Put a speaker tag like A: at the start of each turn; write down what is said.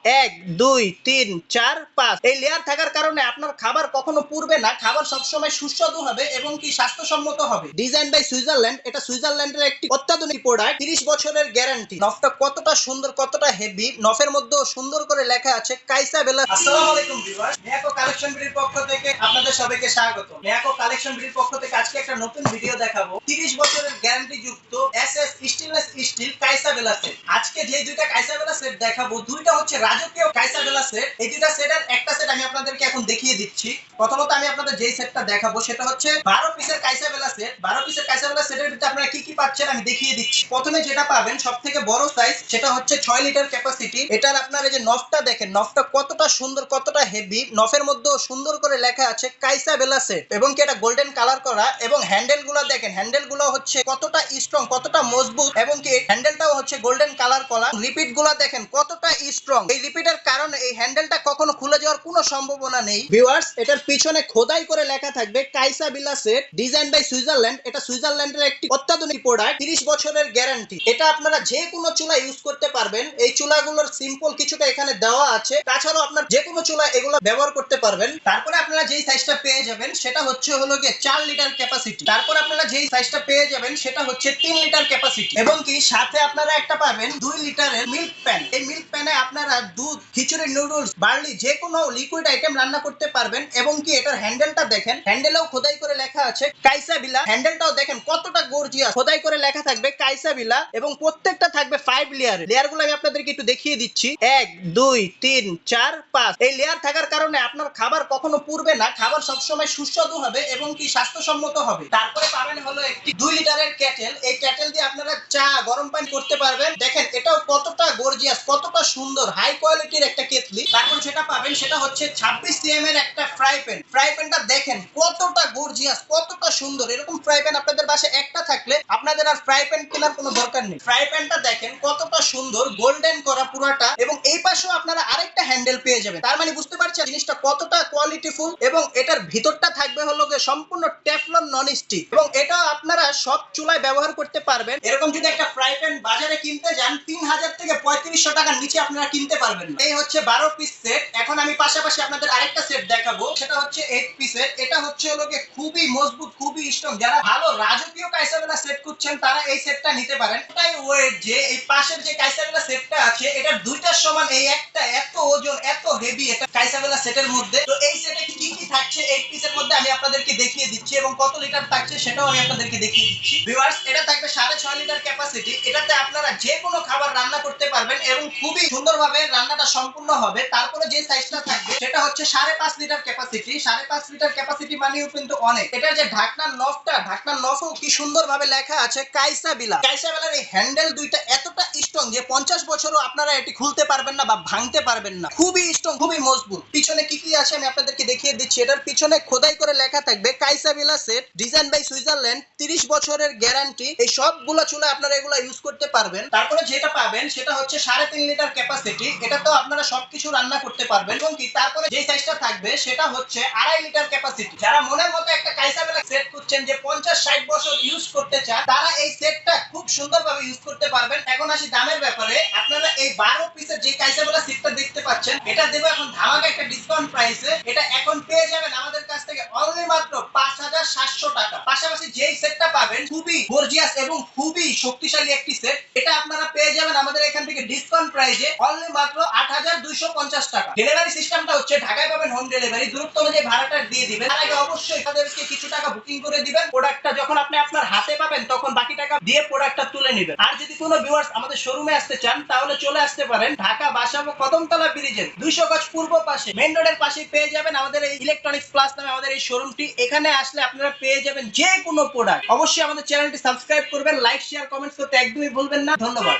A: এক, দুই, তিন, চার, পাঁচ। এই লেয়ার থাকার কারণে আপনার খাবার কখনো পুড়বে না, খাবার সবসময় সুস্বাদু হবে এবং কি স্বাস্থ্যসম্মত হবে। ডিজাইন বাই সুইজারল্যান্ড, এটা সুইজারল্যান্ডের একটি অত্যাধুনিক প্রোডাক্ট। 30 বছরের গ্যারান্টি। নফটা কতটা সুন্দর, কতটা হেভি, নফের মধ্যেও সুন্দর করে লেখা আছে কাইসা বেলা। আসসালামু আলাইকুম ভিউয়ার্স, মিয়াকো কালেকশন বিডির পক্ষ থেকে আপনাদের সবাইকে স্বাগত। মিয়াকো কালেকশন বিডির পক্ষ থেকে আজকে একটা নতুন ভিডিও দেখাবো। 30 বছরের গ্যারান্টি যুক্ত এসএস স্টেনলেস স্টিল কাইসা বেলা সেট। আজকে যে দুইটা কাইসা বেলা সেট দেখাবো, দুইটা হচ্ছে রাজকীয় কাইসা বেলা সেট। এই দুইটা সেটের একটা সেট আমি আপনাদেরকে এখন দেখিয়ে দিচ্ছি। প্রথমত আমি আপনাদের যেই সেটটা দেখাবো সেটা হচ্ছে 12 পিসের কাইসা বেলা সেট। 12 পিসের কাইসা বেলা সেটের ভিতরে আপনারা কি কি পাচ্ছেন আমি দেখিয়ে দিচ্ছি। প্রথমে যেটা পাবেন সবথেকে বড় সাইজ, সেটা হচ্ছে 6 লিটার ক্যাপাসিটি। এটার আপনারা এই যে নফটা দেখেন, নফটা কতটা সুন্দর, কতটা হেভি, নফের মধ্যেও সুন্দর করে লেখা আছে কাইসা বেলা সেট এবং কি এটা গোল্ডেন কালার করা। এবং হ্যান্ডেলগুলো দেখেন, হ্যান্ডেলগুলো হচ্ছে কতটা স্ট্রং, কতটা মজবুত এবং কি হ্যান্ডেলটাও হচ্ছে গোল্ডেন কালার করা। রিপিটগুলো দেখেন কতটা স্ট্রং। এই রিপিটের কারণে এই হ্যান্ডেলটা কখনো খুলে যাওয়ার কোনো সম্ভাবনা নেই। ভিউয়ার্স, এটার পিছনে খোদাই করে লেখা থাকবে কাইসা বেলা সেট, ডিজাইন বাই সুইজারল্যান্ড। এটা সুইজারল্যান্ডের একটি অত্যাধুনিক প্রোডাক্ট। 30 বছরের গ্যারান্টি। এটা আপনারা যে কোনো চুলা ইউজ করতে পারবেন। এই চুলাগুলোর সিম্পল কিছুটা এখানে দেওয়া আছে, তাছাড়াও আপনার যে কোনো চুলা এগুলো ব্যবহার করতে পারবেন। তারপরে আপনারা যেই সাইজটা পেয়ে যাবেন সেটা হচ্ছে হলো গিয়ে 4 লিটার ক্যাপাসিটি। তারপর আপনারা যেই সাইজটা পেয়ে যাবেন সেটা হচ্ছে 3 লিটার ক্যাপাসিটি এবং কি সাথে আপনারা একটা পাবেন 2 লিটারের মিল্ক প্যান। এই মিল্ক প্যানে আপনারা দুধ, খিচুড়ি, নুডলস, বার্লি যে কোনো লিকুইড আইটেম রান্না করতে পারবেন। এবং কি এটার হ্যান্ডেলটা দেখেন, হ্যান্ডেলেও খোদাই করে লেখা আছে কাইসা বিলা। হ্যান্ডেলটাও দেখেন কতটা গর্জিয়াস, খোদাই করে লেখা থাকবে কাইসা বিলা এবং প্রত্যেকটা থাকবে 5 লেয়ার। লেয়ারগুলো আমি আপনাদেরকে একটু দেখিয়ে দিচ্ছি। 1, 2, 3, 4, 5। এই লেয়ার থাকার কারণে আপনার খাবার কখনো পুড়বে না, খাবার সবসময় সুস্বাদু হবে এবং কি স্বাস্থ্যসম্মত হবে। তারপরে পাবেন হলো একটি 2 লিটারের কেটেল। এই কেটেল দিয়ে আপনারা চা, গরম পানি করতে পারবেন। দেখেন এটাও কতটা গর্জিয়াস, কতটা সুন্দর, হাই কোয়ালিটির একটা কেটলি। তারপর যেটা পাবেন সেটা হচ্ছে 26 সিএম এর একটা ফ্রাই প্যান। ফ্রাই প্যানটা দেখেন কতটা গর্জিয়াস, কতটা সুন্দর। এরকম ফ্রাই প্যান আপনাদের বাসায় একটা থাকলে আপনাদের আর ফ্রাই প্যান কেনার কোনো দরকার নেই। ফ্রাই প্যানটা দেখেন কতটা সুন্দর, গোল্ডেন করা পুরাটা এবং এই পাশেও আপনারা আরেকটা হ্যান্ডেল পেয়ে যাবেন। তার মানে বুঝতে পারছেন জিনিসটা কতটা কোয়ালিটিফুল। এবং এটার ভিতরটা থাকবে হলো গিয়ে সম্পূর্ণ টেফলন নন স্টিক এবং এটা আপনারা সব চুলায় ব্যবহার করতে পারবেন। এরকম যদি একটা ফ্রাই প্যান বাজারে কিনতে যান 3000 থেকে 3500 টাকার নিচে আপনারা কিনতে পারবেন না। এই হচ্ছে 12 পিস সেট। এখন আমি পাশাপাশি আপনাদের আরেকটা সেট দেখাবো, সেটা হচ্ছে 8 পিসের। এটা হচ্ছে হলো গিয়ে খুবই মজবুত, খুবই স্ট্রং। যারা ভালো রাজকীয় কাইসাবেলা সেট খুঁজছেন তারা এই সেটটা নিতে পারেন। এটাই ওয়েট যে এই পাশের যে কাইসাবেলা সেটটা আছে এটার দুইটার সমান। এই একটা এত ওজন, এত হেভি এটা কাইসাবেলা সেটের মধ্যে। তো এই সেটে কি কি থাকছে 8 পিসের মধ্যে আমি আপনাদেরকে দেখিয়ে দিচ্ছি এবং কত লিটার থাকছে সেটাও আমি আপনাদেরকে দেখিয়ে দিচ্ছি। ভিউয়ার্স, এটা থাকবে 6.5 লিটার ক্যাপাসিটি। এটাতে আপনারা যে কোনো খাবার রান্না করতে পারবেন এবং খুবই সুন্দরভাবে রান্নাটা সম্পূর্ণ হবে। তারপরে যে সাইজটা থাকবে সেটা হচ্ছে 5.5 লিটার ক্যাপাসিটি। 5.5 লিটার ক্যাপাসিটি মানেও কিন্তু অনেক। এটার যে ঢাকনার নফটা, ঢাকনার নফও কি সুন্দরভাবে লেখা আছে কাইসা বিলা। কাইসা বেলার এই হ্যান্ডেল দুইটা এতটা স্ট্রং যে 50 বছরও আপনারা এটি খুলতে পারবেন না বা ভাঙতে পারবেন না। খুবই স্ট্রং, খুবই মজবুত। পিছনে কি কি আছে আমি আপনাদেরকে দেখিয়ে দিচ্ছি। এটার পিছনে খোদাই করে লেখা থাকবে কাইসা বিলা সেট, ডিজাইন বাই সুইজারল্যান্ড, 30 বছরের গ্যারান্টি। এই সবগুলো চুলা আপনারা এগুলা ইউজ করতে পারবেন। তারপরে যেটা পাবেন সেটা হচ্ছে 3.5 লিটার ক্যাপাসিটি। এটাতেও আপনারা সবকিছু রান্না করতে পারবেন এবং কি তারপরে যে সাইজটা থাকবে সেটা হচ্ছে 2.5 লিটার ক্যাপাসিটি। যারা মনের মতো একটা কাইসা বেলা সেট খুঁজছেন যে 50-60 বছর ইউজ করতে চান, তারা এই সেটটা খুব সুন্দরভাবে ইউজ করতে পারবেন। এখন আসি দামের ব্যাপারে। আপনারা এই 12 পিসের যে কাইসা বেলা সেটটা দেখতে পাচ্ছেন, এটা দেব এখন ধামাকা একটা ডিসকাউন্ট প্রাইসে। এটা এখন পেয়ে যাবেন আমাদের কাছ থেকে অনলি মাত্র 5700 টাকা। পাশাপাশি যেই সেটটা পাবেন খুবই গর্জিয়াস এবং খুবই শক্তিশালী একটি সেট, এটা আপনারা পেয়ে যাবেন আমাদের এখান থেকে ডিসকাউন্ট প্রাইসে অনলি মাত্র 8250 টাকা। ডেলিভারি সিস্টেমটা হচ্ছে ঢাকায় পাবেন হোম ডেলিভারি। দূরত্ব অনুযায়ী ভাড়াটা দিয়ে দিবেন। তার আগে অবশ্যই তাদেরকে কিছু টাকা বুকিং করে দিবেন। প্রোডাক্টটা যখন আপনি আপনার হাতে পাবেন তখন বাকি টাকা দিয়ে প্রোডাক্টটা তুলে নেবেন। আর যদি কোনো ভিউয়ার্স আমাদের শোরুমে আসতে চান তাহলে চলে আসতে পারেন ঢাকা বাসাবো কদমতলা ব্রিজের 200 গজ পূর্ব পাশে মেইন রোডের পাশে পেয়ে যাবেন আমাদের এই ইলেকট্রনিক্স প্লাস নামে আমাদের এই শোরুমটি। এখানে আসলে আপনারা পেয়ে যাবেন যে কোনো প্রোডাক্ট। অবশ্যই আমাদের চ্যানেলটি সাবস্ক্রাইব করবেন, লাইক, শেয়ার, কমেন্টস করতে একদমই ভুলবেন না। ধন্যবাদ।